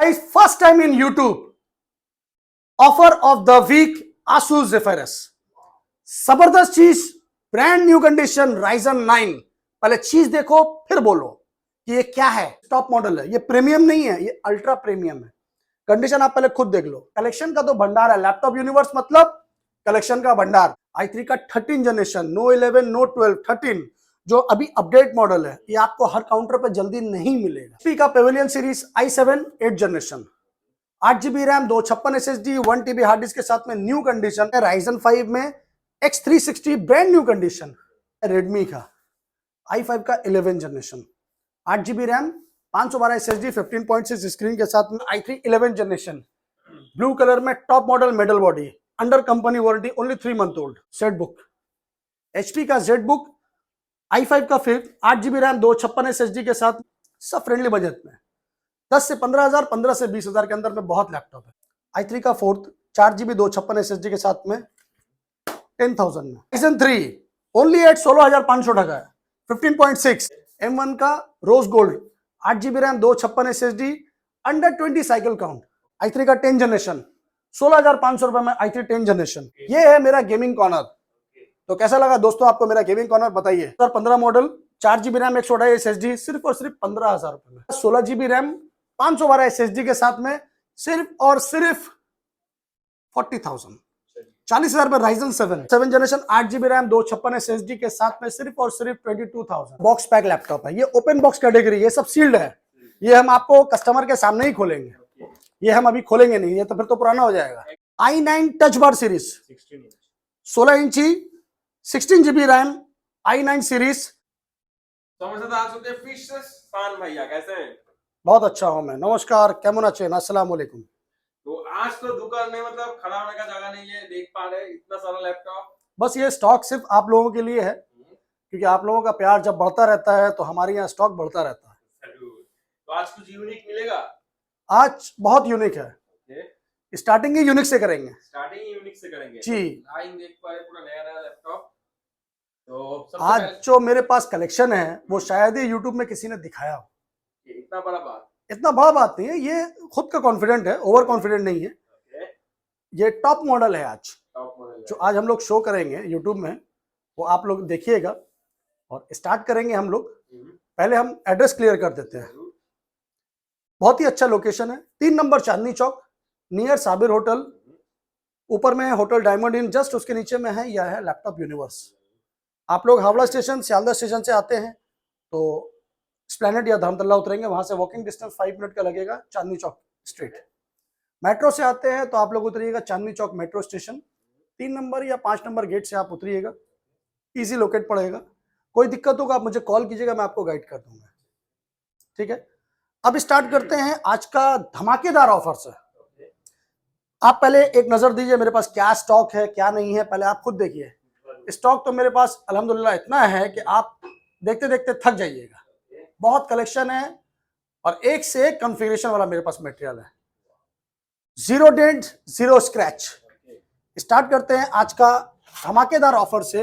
Guys, first time in YouTube, offer of the week Asus Zephyrus. जबरदस्त चीज, brand new condition Ryzen 9। पहले चीज देखो फिर बोलो कि ये क्या है। टॉप मॉडल है, ये प्रीमियम नहीं है, ये अल्ट्रा प्रीमियम है। कंडीशन आप पहले खुद देख लो। कलेक्शन का तो भंडार है, लैपटॉप यूनिवर्स मतलब कलेक्शन का भंडार। i3 का 13 जनरेशन, नो 11 नो 12 13 जो अभी अपडेट मॉडल है, ये आपको हर काउंटर पे जल्दी नहीं मिलेगा। HP का Pavilion series i7 8 generation, 8GB RAM, 256 SSD, 1TB hard disk के साथ में न्यू कंडीशन है। Ryzen 5 में X360 brand new condition. Redmi का i5 का 11 generation, 8GB RAM, 512 SSD, 15.6 screen के साथ में i3 11 जनरेशन, ब्लू कलर में top model metal body, under company warranty, only 3 month old. Set book HP का jet book, i5 का 5th, 8GB RAM, 256 SSD के साथ, सब फ्रेंडली बजट में। 10 से 15,000, 15 से 20,000 के अंदर में बहुत लैपटॉप है। i3 का 4th, 4GB 256 SSD के साथ में 10,000 में। Ryzen 3 ओनली एट 16,500 टका है, 15.6 M1 का rose gold, 8GB RAM, 256 SSD, under 20 cycle count. i3 का 10 जनरेशन, 16,500 रुपए में i3 10 जनरेशन। ये है मेरा गेमिंग कॉर्नर। तो कैसा लगा दोस्तों आपको मेरा गेमिंग कॉर्नर, बताइए। 2015 मॉडल, 4GB रैम, 128 SSD, सिर्फ और सिर्फ 15,000 रुपए में। 16GB रैम, 512 SSD के साथ में सिर्फ और सिर्फ 40,000, 40,000 रुपए। Ryzen 7 generation, 8GB RAM, 256 SSD के साथ में सिर्फ और सिर्फ 22,000। बॉक्स पैक लैपटॉप है, ये ओपन बॉक्स कैटेगरी, ये सब सील्ड है। ये हम आपको कस्टमर के सामने ही खोलेंगे, ये हम अभी खोलेंगे नहीं, ये तो फिर तो पुराना हो जाएगा। i9 टच बार सीरीज, 16 इंची, 16GB रैम, i9 सीरीज। भैया कैसे हैं? बहुत अच्छा हूं मैं, नमस्कार, केमन आছেন, अस्सलाम वालेकुम। तो आज तो दुकान में मतलब खड़ा होने का जगह नहीं है, देख पा रहे इतना सारा लैपटॉप। बस ये स्टॉक सिर्फ आप लोगों के लिए है, क्योंकि आप लोगों का प्यार जब बढ़ता रहता है तो हमारे यहाँ स्टॉक बढ़ता रहता है। तो आज कुछ यूनिक मिलेगा? आज बहुत यूनिक है, स्टार्टिंग ही यूनिक से करेंगे। स्टार्टिंग यूनिक से करेंगे जी। लाइन देख पा रहे, पूरा नया नया लैपटॉप। तो आज जो मेरे पास कलेक्शन है वो शायद ही यूट्यूब में किसी ने दिखाया हो। इतना बड़ा बात, इतना बड़ा बात नहीं है, ये खुद का कॉन्फिडेंट है, ओवर कॉन्फिडेंट नहीं है। ये टॉप मॉडल है आज, टॉप मॉडल जो आज हम लोग शो करेंगे यूट्यूब में, वो आप लोग देखिएगा। और स्टार्ट करेंगे हम लोग, पहले हम एड्रेस क्लियर कर देते हैं। बहुत ही अच्छा लोकेशन है, 3 number Chandni Chowk, near Sabir hotel. ऊपर में है होटल डायमंड इन, जस्ट उसके नीचे में है यह है लैपटॉप यूनिवर्स। आप लोग हावड़ा स्टेशन, सियालदह स्टेशन से आते हैं तो स्प्लेनेड या धर्मतल्ला उतरेंगे, वहां से वॉकिंग डिस्टेंस 5 मिनट का लगेगा, चांदनी चौक स्ट्रीट। मेट्रो से आते हैं तो आप लोग उतरिएगा Chandni Chowk metro station, 3 number या 5 नंबर गेट से आप उतरिएगा, इजी लोकेट पड़ेगा। कोई दिक्कत होगा आप मुझे कॉल कीजिएगा, मैं आपको गाइड कर दूंगा, ठीक है। अब स्टार्ट करते हैं आज का धमाकेदार ऑफर से। आप पहले एक नजर दीजिए मेरे पास क्या स्टॉक है क्या नहीं है, पहले आप खुद देखिए। स्टॉक तो मेरे पास अल्हम्दुलिल्लाह इतना है कि आप देखते देखते थक जाइएगा। बहुत कलेक्शन है और एक से एक कॉन्फ़िगरेशन वाला मेरे पास मटेरियल है, zero dent zero scratch. Start करते हैं आज का धमाकेदार ऑफर से।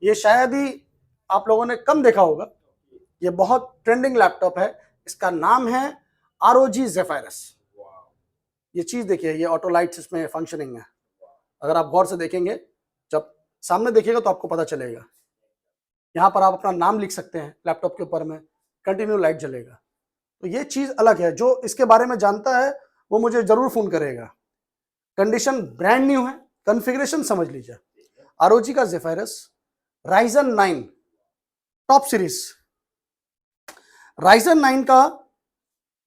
ये शायद ही आप लोगों ने कम देखा होगा, ये बहुत ट्रेंडिंग लैपटॉप है, इसका नाम है ROG Zephyrus। ये चीज देखिए, ये ऑटो लाइट्स इसमें फंक्शनिंग है। अगर आप गौर से देखेंगे, जब सामने देखिएगा तो आपको पता चलेगा। यहाँ पर आप अपना नाम लिख सकते हैं, लैपटॉप के ऊपर में कंटिन्यू लाइट जलेगा। तो ये चीज अलग है, जो इसके बारे में जानता है वो मुझे जरूर फोन करेगा। कंडीशन ब्रांड न्यू है, कॉन्फ़िगरेशन समझ लीजिए। ROG का Zephyrus, Ryzen 9 top series, Ryzen 9 का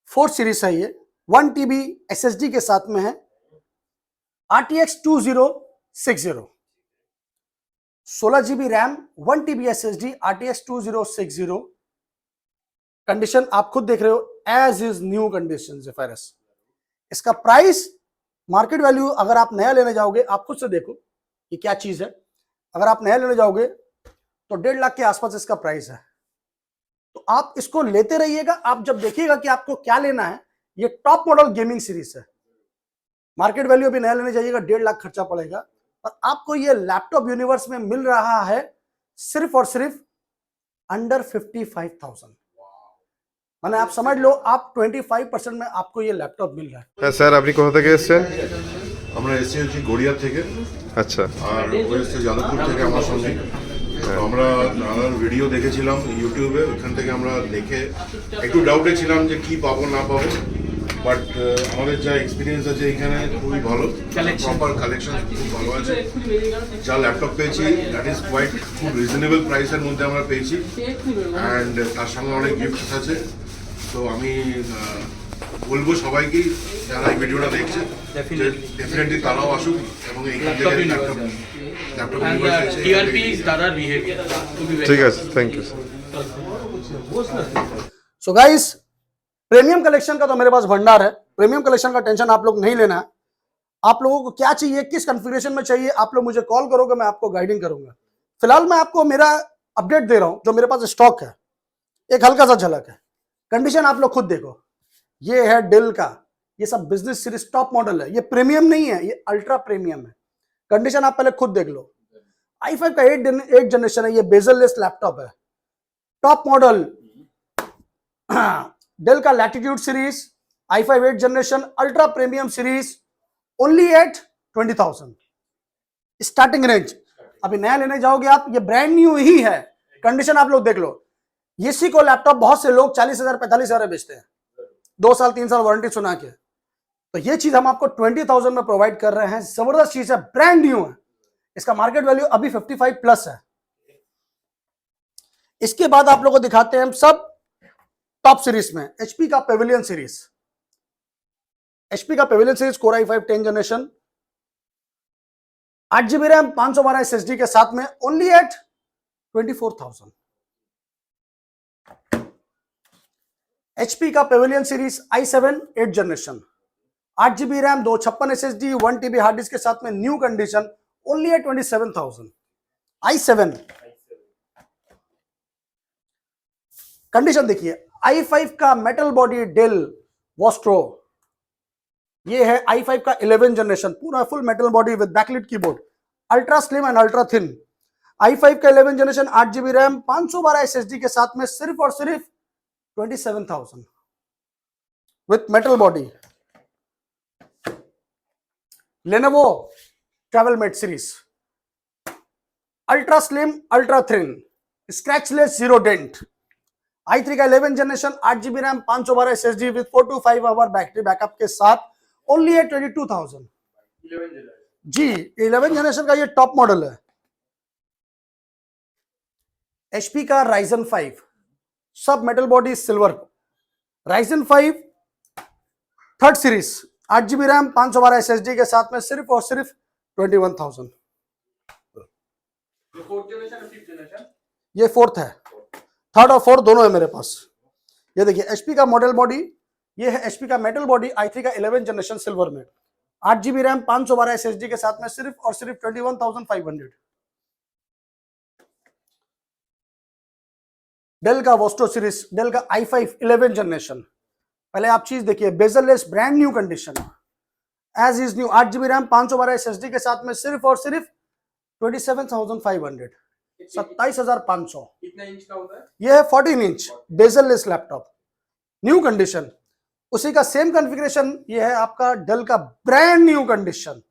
4th सीरीज है ये, 1TB SSD के साथ में है, RTX 2060, 16GB RAM, 1TB SSD, RTX 2060। Condition आप खुद देख रहे हो, as is new condition Zephyrus। इसका प्राइस मार्केट वैल्यू अगर आप नया लेने जाओगे, आप खुद से देखो ये क्या चीज है। अगर आप नया लेने जाओगे तो 1.5 लाख के आसपास इसका प्राइस है। तो आप इसको लेते रहिएगा, आप जब देखिएगा कि आपको क्या लेना है। ये टॉप मॉडल गेमिंग सीरीज है, मार्केट वैल्यू अभी नया लेने जाइएगा 1.5 लाख खर्चा पड़ेगा, और आपको ये लैपटॉप यूनिवर्स में मिल रहा है सिर्फ और सिर्फ अंडर 55,000। মানে आप समझ लो आप 25% में आपको ये लैपटॉप मिल रहा है। হ্যাঁ স্যার, আপনি কোথা থেকে এসেছেন? আমরা এসেছি হচ্ছে গড়িয়া থেকে, আচ্ছা আর ও এসছে যাদবপুর থেকে আমার সঙ্গে। তো আমরা নানান ভিডিও দেখেছিলাম ইউটিউবে, ওখান থেকে আমরা দেখে একটু ডাউটে ছিলাম যে কি পাবো না পাবো, বাট আমাদের যা এক্সপিরিয়েন্স আছে এখানে খুবই ভালো, প্রপার কালেকশন খুব ভালো আছে। যা ল্যাপটপ পেয়েছি দ্যাট ইজ কোয়াইট খুব রিজনেবল প্রাইসের মধ্যে আমরা পেয়েছি, অ্যান্ড তার সঙ্গে অনেক গিফটস আছে। তো আমি বলবো সবাইকেই যারা এই ভিডিওটা দেখছে ডেফিনেটলি তারাও আসুক এবং এইখান থেকে laptop TRP is Dada's behavior. ঠিক আছে, thank you sir. So guys, premium collection का तो मेरे पास भंडार है। प्रीमियम कलेक्शन का टेंशन आप लोग नहीं लेना है। आप लोगों को क्या चाहिए, किस कॉन्फ़िगरेशन में चाहिए, आप लोग मुझे कॉल करोगे, मैं आपको गाइडिंग करूंगा। फिलहाल मैं आपको मेरा अपडेट दे रहा हूं जो मेरे पास स्टॉक है, एक हल्का सा झलक है। कंडीशन आप लोग खुद देखो, ये है डेल का, ये सब बिजनेस सीरीज टॉप मॉडल है, ये प्रीमियम नहीं है, ये अल्ट्रा प्रीमियम है। कंडीशन आप पहले खुद देख लो। i5 का 8 जनरेशन है, ये बेजल लेस लैपटॉप है, टॉप मॉडल। डेल का Latitude series i5 8 generation ultra premium series only at 20,000 starting range. अभी नया लेने जाओगे आप, ये ब्रांड न्यू ही है। कंडीशन आप लोग देख लो। इसी को लैपटॉप बहुत से लोग 40,000 45,000 बेचते हैं, 2 साल 3 साल वारंटी सुना के। तो ये चीज हम आपको 20,000 में प्रोवाइड कर रहे हैं। जबरदस्त चीज है, ब्रांड न्यू है। इसका मार्केट वैल्यू अभी 55 प्लस है। इसके बाद आप लोगों को दिखाते हैं हम सब टॉप सीरीज में एचपी का पेविलियन सीरीज। एचपी का Pavilion series core i5 10 generation 8GB RAM 512 SSD के साथ में ओनली एट 24,000। एचपी का Pavilion series i7 8 generation 8GB RAM 256 SSD 1TB hard disk के साथ में new condition only at 27,000। i7 condition देखिए। i5 का मेटल बॉडी डेल वोस्ट्रो, ये है i5 का 11 जनरेशन, पूरा full metal body with backlit keyboard, ultra slim and ultra thin. i5 का 11 जनरेशन 8GB रैम 512 SSD के साथ में सिर्फ और सिर्फ 27,000 with metal body. Lenovo TravelMate series ultra slim ultra thin scratchless zero dent. i3 का 11 generation 8GB RAM 512 SSD with 4 to 5 hour battery backup के साथ ओनली एट 22,000। जी 11 जनरेशन का ये टॉप मॉडल है। HP का Ryzen 5 सब metal body silver, Ryzen 5 third series 8GB RAM 512 SSD के साथ में सिर्फ और सिर्फ 21,000। ये फोर्थ है, थर्ड और फोर्थ दोनों है मेरे पास। ये देखिए HP का मॉडल बॉडी, ये है HP का मेटल बॉडी i3 का 11 जनरेशन सिल्वर में 8GB रैम 512 SSD के साथ में सिर्फ और सिर्फ 21,500। डेल का वोस्टो सीरीज, डेल का i5 11 जनरेशन। पहले आप चीज देखिए, bezelless brand new condition as is new 8GB RAM 512 SSD के साथ में सिर्फ और सिर्फ 27,500, 27,500। कितना इंच का होता है? ये है 14 inch bezel-less laptop, new condition. उसी का सेम कॉन्फ़िगरेशन ये है आपका डेल का ब्रांड न्यू कंडीशन।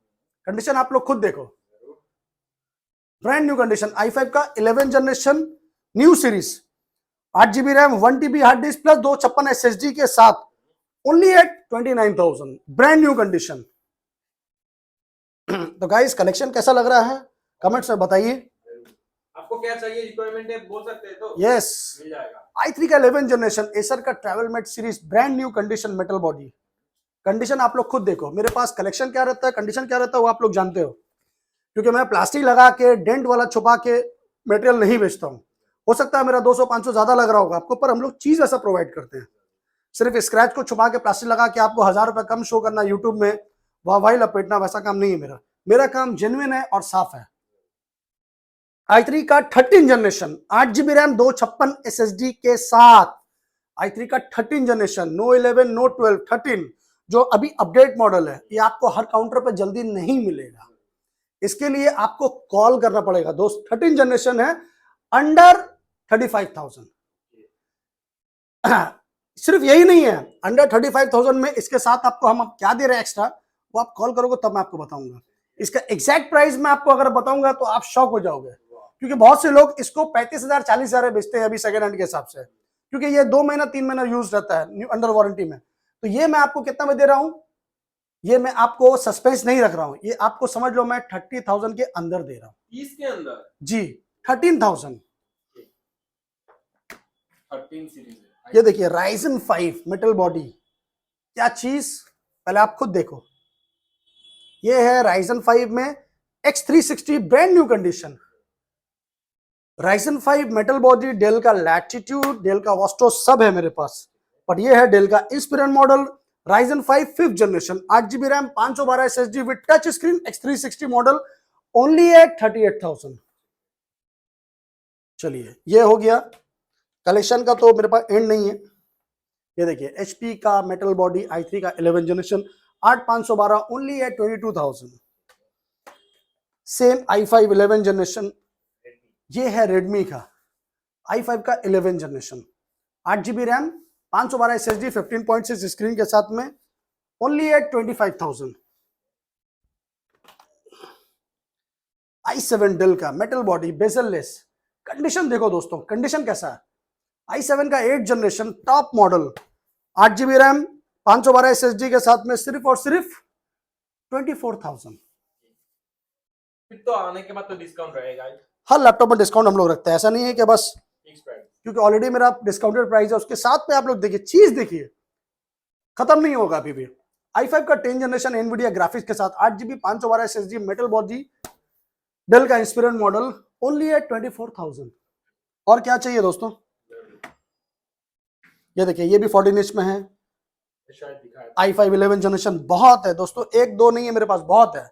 कंडीशन आप लोग खुद देखो, ब्रांड न्यू कंडीशन i5 का 11 generation new series 8GB RAM 1TB hard disk plus 256 SSD के साथ only at 29,000 brand new condition. तो गाइस कलेक्शन कैसा लग रहा है कमेंट्स में बताइए। आपको क्या चाहिए, रिक्वायरमेंट है, बोल सकते हैं तो यस, मिल जाएगा। i3 का 11 जनरेशन एसर का TravelMate series brand new condition metal body. Condition आप लोग खुद देखो। मेरे पास कलेक्शन क्या रहता है, कंडीशन क्या रहता है वो आप लोग जानते हो, क्योंकि मैं प्लास्टिक लगा के डेंट वाला छुपा के मटेरियल नहीं बेचता हूँ। हो सकता है मेरा 200-500 ज्यादा लग रहा होगा आपको, पर हम लोग चीज ऐसा प्रोवाइड करते हैं। सिर्फ स्क्रैच को छुपा के प्लास्टिक लगा के आपको 1,000 रुपए कम शो करना यूट्यूब में, वाह लपेटना, वैसा काम नहीं है मेरा। मेरा काम जेन्युइन है और साफ है। i3 का 13 जनरेशन 8GB रैम 256 SSD के साथ i3 का 13 जनरेशन, नो 11 नो 12 13, जो अभी अपडेट मॉडल है, ये आपको हर काउंटर पे जल्दी नहीं मिलेगा। इसके लिए आपको कॉल करना पड़ेगा दोस्त। 13 जनरेशन है, अंडर 35,000। सिर्फ यही नहीं है, अंडर 35,000 में इसके साथ आपको हम अब क्या दे रहे हैं एक्स्ट्रा, वो आप कॉल करोगे तब मैं आपको बताऊंगा। इसका एग्जैक्ट प्राइस मैं आपको अगर बताऊंगा तो आप शॉक हो जाओगे, क्योंकि बहुत से लोग इसको 35,000 40,000 बेचते हैं अभी सेकंड हैंड के हिसाब से, क्योंकि ये 2 महीना 3 महीना यूज रहता है अंडर वारंटी में। तो ये मैं आपको कितना में दे रहा हूं, ये मैं आपको सस्पेंस नहीं रख रहा हूं, ये आपको समझ लो मैं 30,000 के अंदर दे रहा हूं। 30 के अंदर जी 13,000। 13 सीरीज है। ये देखिए राइजन 5 मेटल बॉडी, क्या चीज, पहले आप खुद देखो। ये है राइजन 5 में X360 brand new condition. Ryzen 5 metal body, Dell का लैटिट्यूड, डेल का वॉस्टो सब है मेरे पास, पर ये है डेल का Inspiron model Ryzen 5 5th generation, 8GB RAM, 512 SSD with touch screen, X360 model, only at 38,000। चलिए ये हो गया। कलेक्शन का तो मेरे पास एंड नहीं है। ये देखिए HP का मेटल बॉडी i3 का 11 generation, 8512, only at 22,000। Same i5 11 generation, ये है रेडमी का i5 का 11 generation, 8GB RAM, 512 SSD, 15.6 screen के साथ में, ओनली एट 25,000। i7 डेल का metal body bezel less, condition देखो दोस्तों, कंडीशन कैसा है। i7 का 8 generation top model, 8GB RAM, 512 SSD के साथ में, सिर्फ और सिर्फ 24,000। फिर तो आने के बाद तो डिस्काउंट रहेगा। हर लैपटॉप में डिस्काउंट हम लोग रखते हैं, ऐसा नहीं है कि बस फिक्स प्राइस। क्योंकि ऑलरेडी मेरा डिस्काउंटेड प्राइस है, उसके साथ में आप लोग देखिए, चीज देखिए, खत्म नहीं होगा अभी भी। i5 का 10 जनरेशन एनवीडिया ग्राफिक्स के साथ, 8GB, 512 SSD metal body, Dell का इंस्पिरन मॉडल, ओनली एट 24,000। और क्या चाहिए दोस्तों, ये देखिए ये भी 14 इंच में है, शायद दिखाया i5 11 जनरेशन, बहुत है दोस्तों, एक दो नहीं है मेरे पास, बहुत है।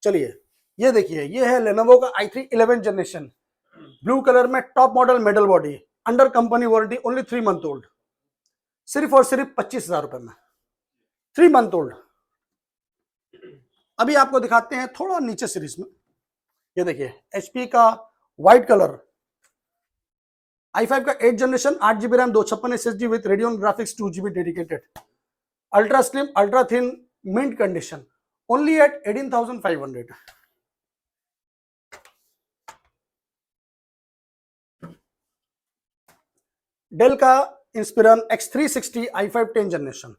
चलिए ये देखिए, ये है लेनोवो का i3 11 जनरेशन, ब्लू कलर में top model metal body, under company warranty, only 3 month old, सिर्फ और सिर्फ 25,000 रुपए में, 3 मंथ ओल्ड। अभी आपको दिखाते हैं थोड़ा नीचे सीरीज में। ये देखिए HP का व्हाइट कलर, i5 का 8 generation, 8GB RAM, 256 SSD with Radeon graphics, 2GB dedicated, ultra slim ultra thin mint condition, only at 18,500। Dell का इंस्पिरन X360 i5 10 जनरेशन,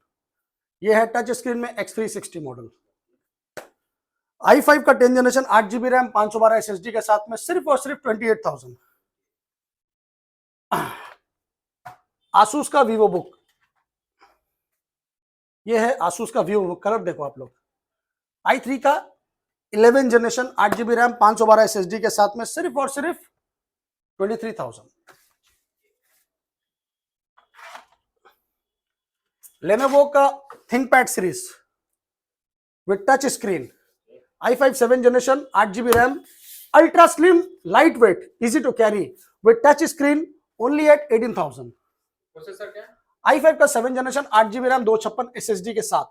ये है टच स्क्रीन में X360 मॉडल, i5 का 10 generation, 8GB RAM, 512 SSD के साथ में, सिर्फ और सिर्फ 28,000। आसूस का वीवो बुक, ये है आसूस का वीवो बुक, कलर देखो आप लोग, i3 का 11 जनरेशन, 8GB रैम, 512 SSD के साथ में, सिर्फ और सिर्फ 23,000। लेनोवो का ThinkPad series with touch screen, i5 7 generation, 8GB RAM, ultra slim light weight, easy to carry with touch screen, only at 18,000। Processor क्या? i5 का 7 जनरेशन, 8GB रैम, 256 SSD के साथ।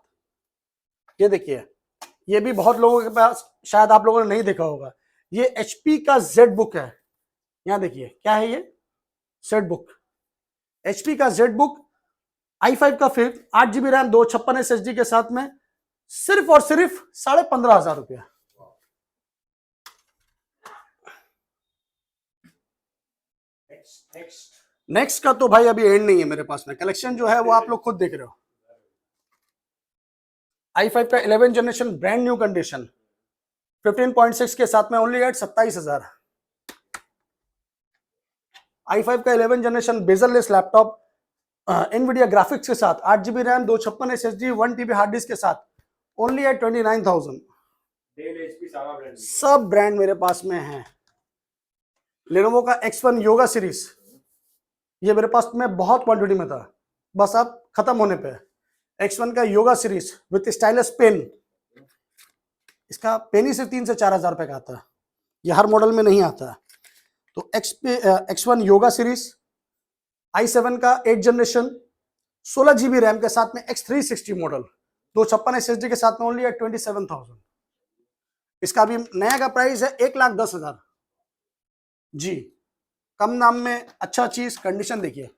ये देखिए, ये भी बहुत लोगों के पास, शायद आप लोगों ने नहीं देखा होगा, ये HP का Z बुक है। यहां देखिए क्या है ये, Z बुक, HP का Z बुक, i5 का 5th, 8GB रैम, 256 SSD के साथ में, सिर्फ और सिर्फ 15,500 रुपया। नेक्स्ट का तो भाई अभी एंड नहीं है मेरे पास में, कलेक्शन जो है वो आप लोग खुद देख रहे हो। i5 का 11 जनरेशन ब्रांड न्यू कंडीशन, 15.6 के साथ में, ओनली एट 27,000। i5 का 11 generation bezel-less laptop, Nvidia graphics के साथ, 8GB RAM, 256 SSD, 1TB hard disk के साथ, ओनली एट 29,000। डेल HP सारा ब्रांड, सब ब्रांड मेरे पास में है। लेनोवो का X1 योगा सीरीज, ये मेरे पास में बहुत क्वांटिटी में था, बस अब खत्म होने पे। X1 का Yoga series with stylus pen, इसका पेन ही सिर्फ 3 से 4,000 रुपए का आता है, ये हर मॉडल में नहीं आता। तो X1 योगा सीरीज, i7 का 8 जनरेशन, 16GB रैम के साथ में, X360 मॉडल, 256 SSD के साथ में, ओनली एट 27,000। इसका भी नया का प्राइस है 1,10,000 जी, कम दाम में अच्छा चीज। कंडीशन देखिए,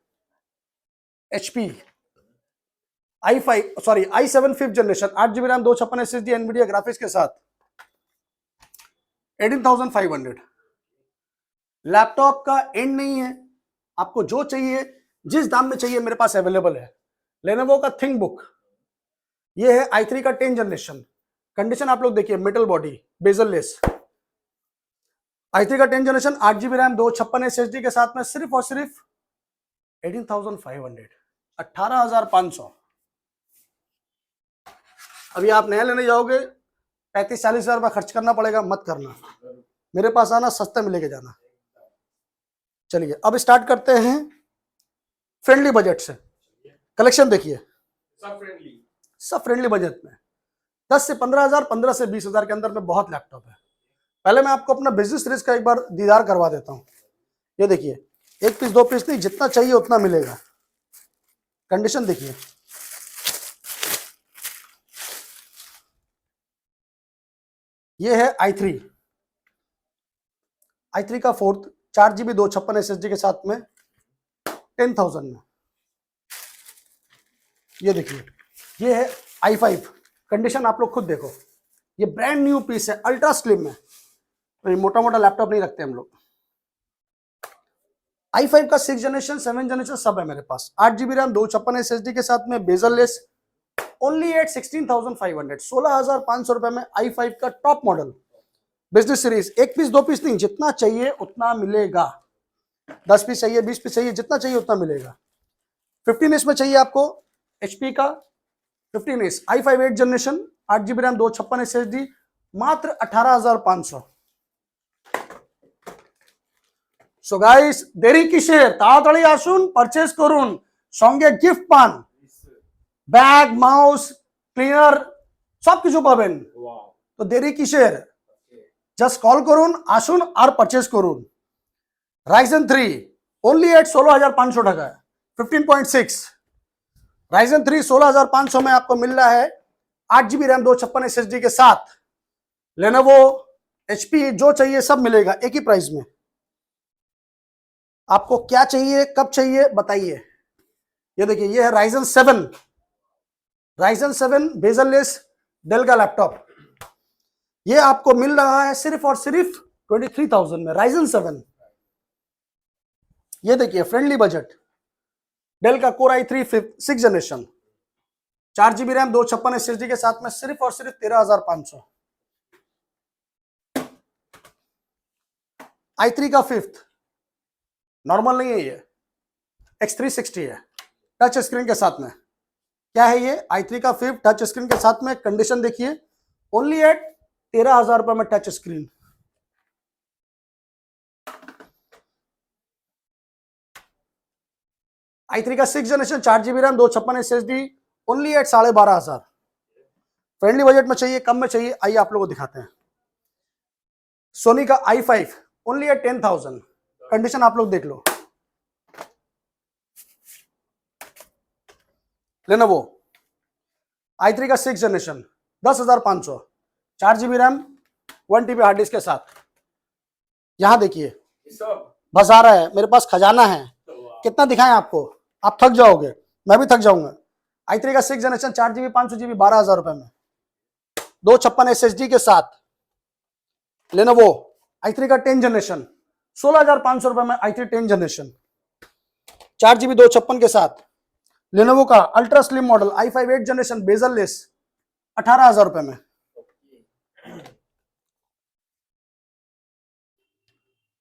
HP i7 5th generation 8 GB RAM 256 SSD Nvidia graphics के साथ 18,500। लैपटॉप का एंड नहीं है, आपको जो चाहिए जिस दाम में चाहिए मेरे पास अवेलेबल है। लेनोवो का थिंकबुक, ये है i3 का 10th जनरेशन। कंडीशन आप लोग देखिए, metal body, bezel less. i3 का 10th generation 8 GB RAM 256 SSD के साथ में सिर्फ और सिर्फ 18,500, 18,500। अभी आप नया लेने जाओगे 35-40 हजार रुपया खर्च करना पड़ेगा, मत करना। मेरे पास आना, सस्ते में लेके जाना। चलिए अब स्टार्ट करते हैं फ्रेंडली बजट से। कलेक्शन देखिए, सब फ्रेंडली बजट में 10 से 15 हजार, 15 से 20 हजार के अंदर में बहुत लैपटॉप है। पहले मैं आपको अपना बिजनेस सीरीज का एक बार दीदार करवा देता हूँ। ये देखिए, 1 पीस 2 पीस नहीं, जितना चाहिए उतना मिलेगा। कंडीशन देखिए, ये है i3 का 4th 4 GB 256 SSD के साथ में 10,000 में। ये देखिए, ये है i5। कंडीशन आप लोग खुद देखो, ये ब्रांड न्यू पीस है, अल्ट्रा स्लिम है। तो मोटा मोटा लैपटॉप नहीं रखते हम लोग। i5 का 6th जनरेशन 7th जनरेशन सब है मेरे पास। 8 GB रैम 256 SSD के साथ में बेजल लेस, ओनली एट 16,500, 16,500 रुपए में i5 का top model business series. 1 piece 2 piece नहीं, जितना चाहिए उतना मिलेगा। 10 पीस चाहिए, 20 पीस चाहिए, जितना चाहिए उतना मिलेगा। 15S में चाहिए आपको HP का 15S i5 8th generation 8 GB RAM 256 SSD, मात्र 18,500। सो गाइस, देरी किसेर, ताड़ाताड़ी आसुन, परचेज करुन, संगे गिफ्ट पान, ব্যাগ, মাউস, ক্লিনার সবকিছু পাবেন। তো দেরি কিসের? জাস্ট কল করুন, আসুন আর পারচেজ করুন। Ryzen 3 ओनली एट 16,500 টাকা, 15.6 Ryzen 3 16,500 में आपको मिल रहा है। 8 GB रैम 256 SSD के साथ। लेनोवो, HP, जो चाहिए सब मिलेगा एक ही प्राइस में। आपको क्या चाहिए, कब चाहिए बताइए। ये देखिए, ये है Ryzen 7 बेजल लेस डेल का लैपटॉप। ये आपको मिल रहा है सिर्फ और सिर्फ 23,000 में। Ryzen 7, ये देखिए फ्रेंडली बजट, डेल का Core i3 6th generation 4 GB RAM 256 SSD के साथ में सिर्फ और सिर्फ 13,500। i3 का 5th नॉर्मल नहीं है, ये X360 है, टच स्क्रीन के साथ में। क्या है ये? i3 का 5th टच स्क्रीन के साथ में। कंडीशन देखिए, ओनली एट 13,000 रुपए में टच स्क्रीन। i3 का 6th generation 4 GB RAM 256 SSD, only at 12,500। Friendly budget में चाहिए, कम में चाहिए, आइए आप लोगों को दिखाते हैं। सोनी का i5 ओनली एट 10,000। कंडीशन आप लोग देख लो। लेनोवो i3 का 6th generation 10,500, 4 GB RAM 1 TB hard disk के साथ। यहां देखिए, बस आ रहा है, मेरे पास खजाना है। कितना दिखाएं आपको, आप थक जाओगे, मैं भी थक जाऊंगा। i3 का 6th जनरेशन 4 GB 500 GB 12,000 रुपए में, 256 SSD के साथ। लेनोवो i3 का 10th जनरेशन 16,500 रुपए में i3 10th जनरेशन 4 GB 256 के साथ। लेनोवो का ultra slim model i5 8th generation bezel less 18,000 रुपए में।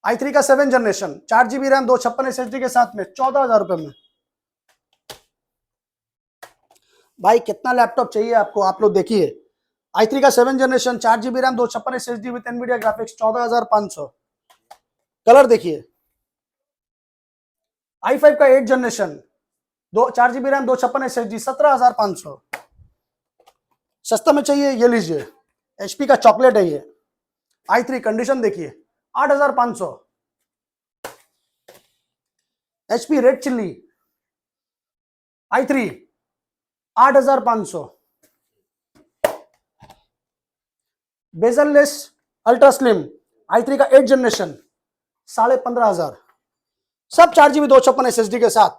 i3 का 7th generation 4 GB RAM 256 SSD के साथ में 14,000 रुपए में। भाई कितना लैपटॉप चाहिए आपको, आप लोग देखिए। i3 का 7th generation 4 GB RAM 256 SSD with Nvidia graphics 14,500। Colour देखिए, i5 का 8th generation 4 GB RAM 256 SSD 17,500। सस्ता में चाहिए ये लीजिए, HP का चॉकलेट है ये। i3 कंडीशन देखिए, 8,500। HP red chilli i3 8,500। Bezel less ultra slim i3 का 8th जनरेशन 15,500। सब 4 GB 256 SSD के साथ।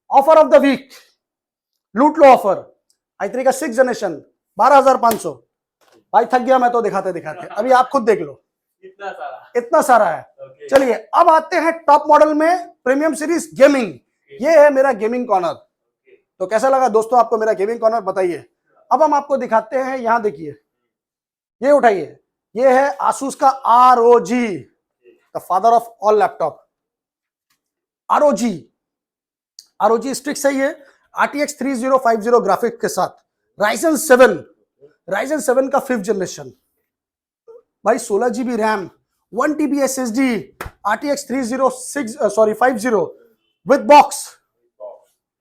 ऑफर ऑफ द वीक, लूट लो ऑफर। i3 का 6 जनरेशन 12,500। भाई थक गया मैं तो दिखाते दिखाते, अभी आप खुद देख लो इतना सारा है। Okay. चलिए अब आते हैं टॉप मॉडल में प्रीमियम सीरीज गेमिंग। ये है मेरा गेमिंग कॉर्नर। तो कैसा लगा दोस्तों आपको मेरा गेमिंग कॉर्नर, बताइए। अब हम आपको दिखाते हैं, यहां देखिए, ये उठाइए, ये है आसूस का ROG, the father of all laptop. ROG स्ट्रिक्स है ये, RTX 3050 ग्राफिक के साथ, Ryzen 7 का 5th जनरेशन भाई, 16 GB RAM, 1 TB SSD, RTX 50 with box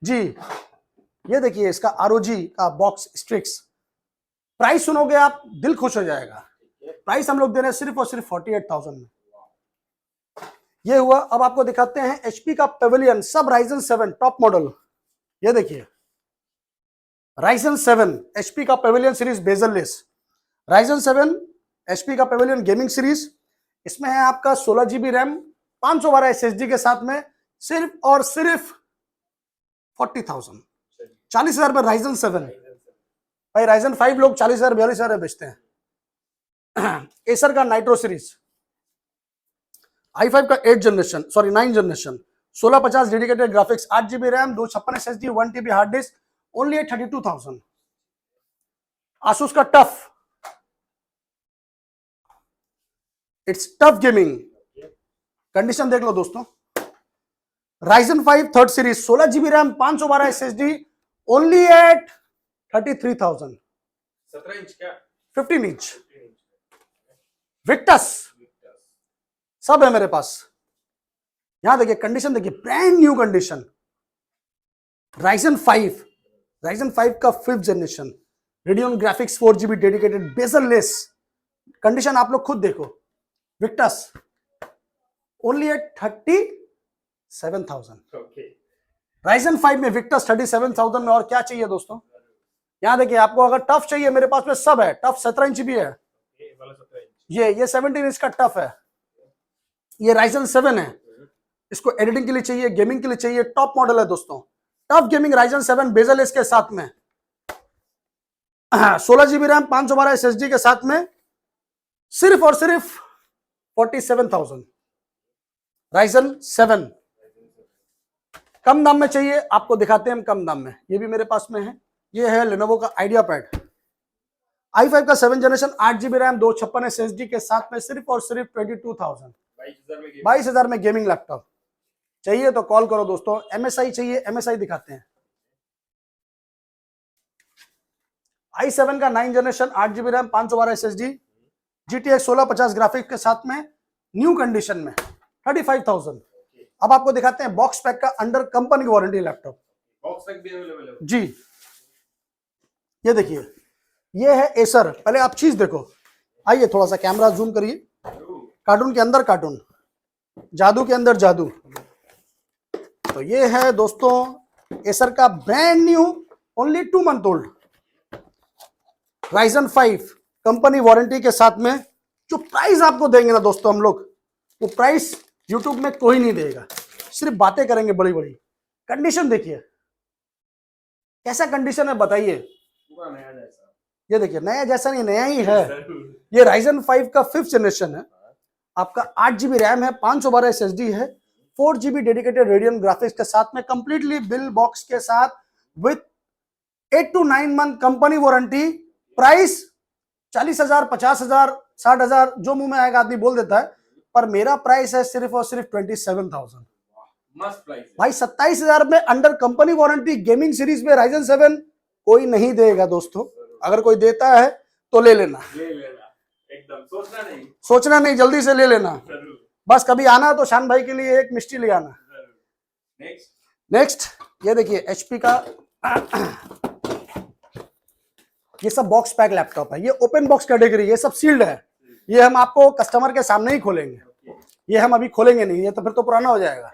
जी। ये देखिए इसका ROG का बॉक्स स्ट्रिक्स। प्राइस सुनोगे आप दिल खुश हो जाएगा। प्राइस हम लोग दे रहे हैं सिर्फ और सिर्फ 48,000 में। ये हुआ। अब आपको दिखाते हैं HP का पेविलियन सब Ryzen 7 टॉप मॉडल। ये देखिए Ryzen 7 HP का Pavilion series bezel-less, Ryzen 7 HP का पेविलियन गेमिंग सीरीज। इसमें है आपका 16 GB रैम, 512 SSD के साथ में, सिर्फ और सिर्फ 40,000, 40,000 में Ryzen 7। भाई Ryzen 5 लोग 40,000 42,000 बेचते हैं। एसर का नाइट्रो सीरीज, i5 का 9 generation, 1650 dedicated graphics, 8 GB RAM, 256 SSD, 1 TB hard disk, only at 32,000। Asus का TUF, it's TUF gaming, condition देख लो दोस्तों। Ryzen 5 3rd सीरीज, 16 GB RAM, 512 SSD, only at 33,000। 17 inch क्या? 15 इंच विक्टस सब है मेरे पास। यहां देखिए कंडीशन, देखिए ब्रांड न्यू कंडीशन। Ryzen 5 का 5th generation, Radeon graphics 4 GB dedicated bezelless. Condition आप लोग खुद देखो। Victus only at 37,000। Okay. Ryzen 5 में विक्टस 37,000 में, और क्या चाहिए दोस्तों। यहां देखिए आपको अगर टफ चाहिए, मेरे पास में सब है। टफ 17 इंच भी है, ये वाला 17 इंच। ये 17 इंच का टफ है। ये Ryzen 7 है, इसको एडिटिंग के लिए चाहिए, गेमिंग के लिए चाहिए, टॉप मॉडल है दोस्तों। टफ गेमिंग Ryzen 7 बेजललेस के साथ में, 16 GB रैम, 512 SSD के साथ में, सिर्फ और सिर्फ 47,000। Ryzen 7 कम दाम में चाहिए, आपको दिखाते हैं हम कम दाम में। ये भी मेरे पास में है, ये है Lenovo का आइडिया पैड, i5 का 7th generation, 8 GB RAM, 256 SSD के साथ में, सिर्फ और सिर्फ 22,000। 22,000 में गेमिंग लैपटॉप चाहिए तो कॉल करो दोस्तों। MSI चाहिए, MSI दिखाते हैं। i7 का 9th generation, 8 GB RAM, 512 SSD, GTX 1650 graphics के साथ में, न्यू कंडीशन में, 35,000। अब आपको दिखाते हैं बॉक्स पैक का under company warranty laptop. Box pack भी अवेलेबल है जी, ये देखिए, ये है एसर। पहले आप चीज देखो, आइए थोड़ा सा कैमरा जूम करिए। कार्टून के अंदर कार्टून, जादू के अंदर जादू। तो ये है दोस्तों एसर का brand new, only 2 month old Ryzen 5 company warranty के साथ में। जो प्राइस आपको देंगे ना दोस्तों हम लोग, वो प्राइस यूट्यूब में कोई नहीं देगा, सिर्फ बातें करेंगे बड़ी बड़ी। कंडीशन देखिए कैसा कंडीशन है, बताइए। पूरा नया जैसा। ये देखिए नया जैसा नहीं, नया ही है। ये Ryzen 5 का 5th जनरेशन है, आपका 8 GB रैम है, 512 SSD है, 4 GB डेडिकेटेड रेडियन ग्राफिक्स के साथ में, कंप्लीटली बिल बॉक्स के साथ, with 8 to 9 month company warranty. Price 40,000, 50,000, 60,000, जो मुंह में आएगा आदमी बोल देता है, पर मेरा प्राइस है सिर्फ और सिर्फ 27,000। मस्त प्राइस है भाई 27,000 में under company warranty gaming series में Ryzen 7 कोई नहीं देगा दोस्तों। अगर कोई देता है तो ले लेना, ले लेना, एकदम सोचना नहीं, जल्दी से ले लेना। जरूर बस कभी आना तो शान भाई के लिए एक मिष्टी ले आना। नेक्स्ट ये देखिए HP का ये सब बॉक्स पैक लैपटॉप है, ये ओपन बॉक्स कैटेगरी, ये सब सील्ड है। ये हम आपको कस्टमर के सामने ही खोलेंगे, ये हम अभी खोलेंगे नहीं, ये तो फिर तो पुराना हो जाएगा।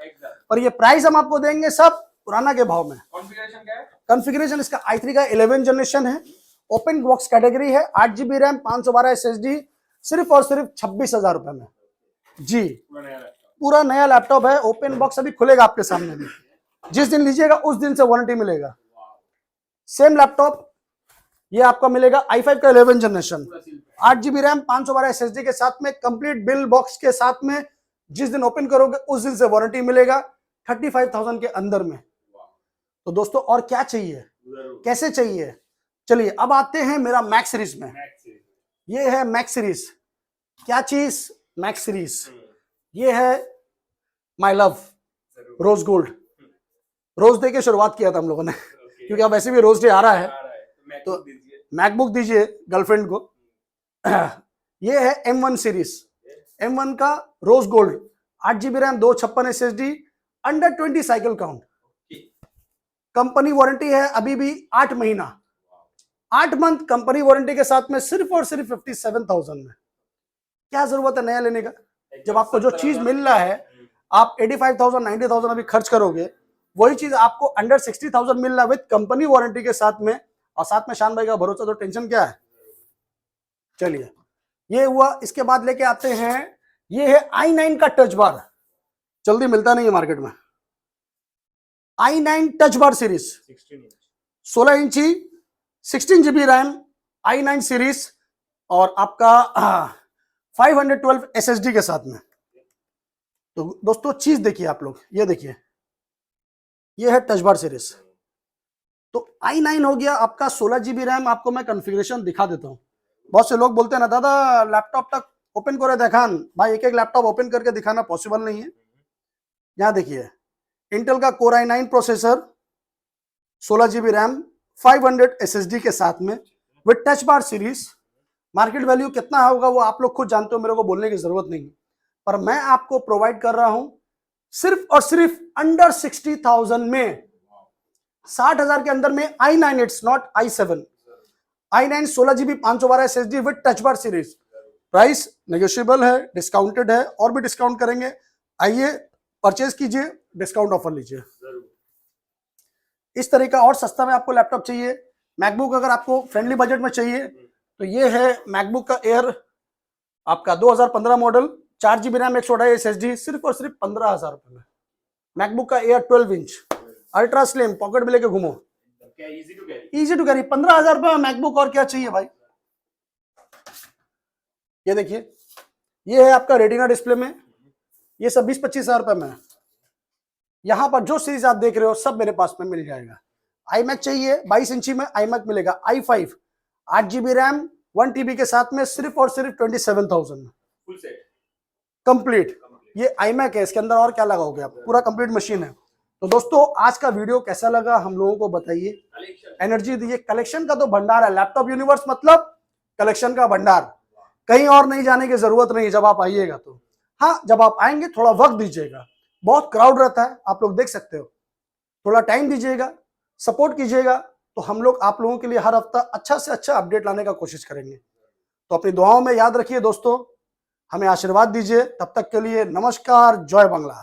और ये प्राइस हम आपको देंगे सब पुराना के भाव में। कॉन्फ़िगरेशन क्या है? कॉन्फ़िगरेशन इसका i3 का 11th जनरेशन है, ओपन बॉक्स कैटेगरी है, 8 GB रैम, 512 SSD, सिर्फ और सिर्फ 26,000 रुपए में जी। पूरा नया लैपटॉप है, ओपन बॉक्स अभी खुलेगा आपके सामने भी। जिस दिन लीजिएगा उस दिन से वारंटी मिलेगा। सेम लैपटॉप ये आपका मिलेगा i5 का 11 जनरेशन, पूरा सील 8 GB रैम, 512 SSD के साथ में, कंप्लीट बिल बॉक्स के साथ में। जिस दिन ओपन करोगे उस दिन से वारंटी मिलेगा 35,000 के अंदर में। तो दोस्तों और क्या चाहिए, कैसे चाहिए, चलिए अब आते हैं मेरा मैक्स सीरीज में। ये है मैक्स सीरीज, क्या चीज, मैक्स सीरीज। ये है my love rose gold, rose day के शुरुआत किया था हम लोगों ने, क्योंकि अब वैसे भी रोज डे आ रहा है, तो मैकबुक दीजिए गर्लफ्रेंड को। ये है M1 सीरीज, M1 का rose gold, 8 GB RAM, 256 SSD, under 20 cycle count. Company warranty है अभी भी 8 महीना, 8 मंथ कंपनी वारंटी के साथ में, सिर्फ और सिर्फ 57,000 में। क्या जरूरत है नया लेने का, जब आपको जो चीज मिल रहा है, आप 85,000 90,000 अभी खर्च करोगे, वही चीज आपको अंडर 60,000 मिल रहा है विद कंपनी वारंटी के साथ में, और साथ में शान भाई का भरोसा, तो टेंशन क्या है। चलिए ये हुआ, इसके बाद लेके आते हैं, ये है i9 का टच बार, जल्दी मिलता नहीं है मार्केट में। i9 टच बार सीरीज 16 इंची, 16 GB रैम, i9 सीरीज, और आपका 512 SSD के साथ में। तो दोस्तों चीज देखिए आप लोग, ये देखिए, ये है टच बार सीरीज। तो i9 हो गया आपका 16 GB रैम। आपको मैं कॉन्फ़िगरेशन दिखा देता हूँ। बहुत से लोग बोलते हैं ना, दादा लैपटॉप तक ओपन करे दिखान, भाई एक एक लैपटॉप ओपन करके दिखाना पॉसिबल नहीं है। यहाँ देखिए, इंटेल का core i9 processor, 16 GB RAM, 500 SSD के साथ में, with touch bar series. Market value कितना होगा वो आप लोग खुद जानते हो, मेरे को बोलने की जरूरत नहीं, पर मैं आपको प्रोवाइड कर रहा हूं सिर्फ और सिर्फ अंडर 60,000 में, 60,000 के अंदर में i9, it's not i7, i9 16 GB 512 SSD with touch bar series. Price negotiable है, डिस्काउंटेड है, और भी डिस्काउंट करेंगे। आइए परचेज कीजिए, डिस्काउंट ऑफर लीजिए। इस तरह का और सस्ता में आपको लैपटॉप चाहिए, मैकबुक अगर आपको फ्रेंडली बजट में चाहिए, तो ये है मैकबुक का एयर, आपका 2015 मॉडल, 4 GB रैम, 128 SSD, सिर्फ और सिर्फ 15,000 रुपए में। मैकबुक का air 12 inch, ultra slim, pocket में लेके घूमो, इजी टू कैरी, 15,000 रुपए में मैकबुक, और क्या चाहिए भाई। ये देखिए, ये है आपका रेटिना डिस्प्ले में, ये सब 20-25 हजार रुपए में। यहां पर जो सीरीज आप देख रहे हो सब मेरे पास में मिल जाएगा। iMac चाहिए 22 इंची में, iMac मिलेगा, i5 8 GB रैम, 1 TB के साथ में, सिर्फ और सिर्फ 27,000 में, फुल सेट कंप्लीट। ये iMac है, इसके अंदर और क्या लगाओगे आप, पूरा कंप्लीट मशीन है। तो दोस्तों आज का वीडियो कैसा लगा हम लोगों को बताइए, एनर्जी दीजिए। कलेक्शन का तो भंडार है, लैपटॉप यूनिवर्स मतलब कलेक्शन का भंडार, कहीं और नहीं जाने की जरूरत नहीं जब आप आइएगा तो। हाँ, जब आप आएंगे थोड़ा वक्त दीजिएगा, बहुत क्राउड रहता है, आप लोग देख सकते हो, थोड़ा टाइम दीजिएगा, सपोर्ट कीजिएगा, तो हम लोग आप लोगों के लिए हर हफ्ता अच्छा से अच्छा अपडेट लाने का कोशिश करेंगे। तो अपनी दुआओं में याद रखिए दोस्तों, हमें आशीर्वाद दीजिए। तब तक के लिए नमस्कार, जय बांग्ला।